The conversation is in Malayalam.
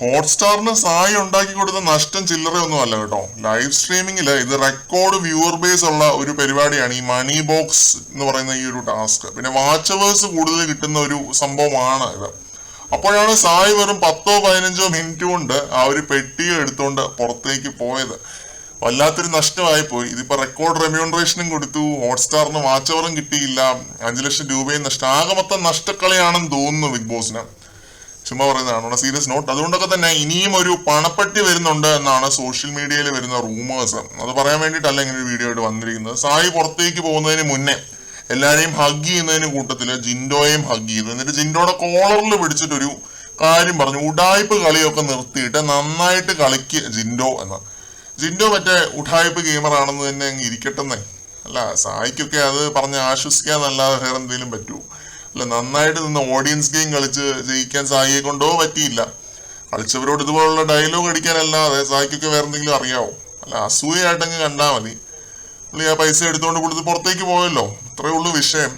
ഹോട്ട്സ്റ്റാറിന് സായി ഉണ്ടാക്കി കൊടുത്ത നഷ്ടം ചില്ലറയൊന്നും അല്ല കേട്ടോ. ലൈവ് സ്ട്രീമിങ്ങില് ഇത് റെക്കോർഡ് വ്യൂവർ ബേസ് ഉള്ള ഒരു പരിപാടിയാണ് ഈ മണി ബോക്സ് എന്ന് പറയുന്ന ഈ ഒരു ടാസ്ക്. പിന്നെ വാച്ച് അവേഴ്സ് കൂടുതൽ കിട്ടുന്ന ഒരു സംഭവമാണ് ഇത്. അപ്പോഴാണ് സായി വെറും 10-15 മിനിറ്റ് കൊണ്ട് ആ ഒരു പെട്ടിയെ എടുത്തുകൊണ്ട് പുറത്തേക്ക് പോയത്. വല്ലാത്തൊരു നഷ്ടമായി പോയി. ഇതിപ്പോ റെക്കോർഡ് റെമ്യൂണറേഷനും കൊടുത്തു, ഹോട്ട്സ്റ്റാറിന് വാച്ച് അവറും കിട്ടിയില്ല, 5 ലക്ഷം രൂപയും നഷ്ടം. ആകെ മൊത്തം നഷ്ടക്കളിയാണെന്ന് തോന്നുന്നു ബിഗ് ബോസിന്. ചുമ്മാ പറയുന്നതാണ്, സീരിയസ് നോട്ട്. അതുകൊണ്ടൊക്കെ തന്നെ ഇനിയും ഒരു പണപ്പെട്ടി വരുന്നുണ്ട് എന്നാണ് സോഷ്യൽ മീഡിയയിൽ വരുന്ന റൂമേഴ്സ്. അത് പറയാൻ വേണ്ടിയിട്ടല്ല ഇങ്ങനെ ഒരു വീഡിയോ ആയിട്ട് വന്നിരിക്കുന്നത്. സായി പുറത്തേക്ക് പോകുന്നതിന് മുന്നേ എല്ലാരെയും ഹഗ് ചെയ്യുന്നതിന് കൂട്ടത്തില് ജിൻഡോയെയും ഹഗ് ചെയ്തു. എന്നിട്ട് ജിൻഡോയുടെ കോളറിൽ പിടിച്ചിട്ടൊരു കാര്യം പറഞ്ഞു, ഉഡായ്പ് കളിയൊക്കെ നിർത്തിയിട്ട് നന്നായിട്ട് കളിക്ക് ജിൻഡോ എന്ന്. ജിൻഡോ മറ്റേ ഉഡായ്പ് ഗെയിമർ ആണെന്ന് തന്നെ അങ്ങ് ഇരിക്കട്ടെന്നേ. അല്ല, സായിക്കൊക്കെ അത് പറഞ്ഞ് ആശ്വസിക്കാന്നല്ലാതെ വേറെ എന്തെങ്കിലും പറ്റുമോ? അല്ല, നന്നായിട്ട് നിന്ന് ഓഡിയൻസ് ഗെയിം കളിച്ച് ജയിക്കാൻ സായിയെ കൊണ്ടോ പറ്റിയില്ല. കളിച്ചവരോട് ഇതുപോലുള്ള ഡയലോഗ് അടിക്കാനല്ലാതെ സായിക്കൊക്കെ വേറെ എന്തെങ്കിലും അറിയാവോ? അല്ല, അസൂയായിട്ടങ്ങ് കണ്ടാൽ മതി. പുള്ളി ആ പൈസ എടുത്തുകൊണ്ട് പുള്ളി പുറത്തേക്ക് പോയല്ലോ, അത്രയേ ഉള്ളൂ വിഷയം.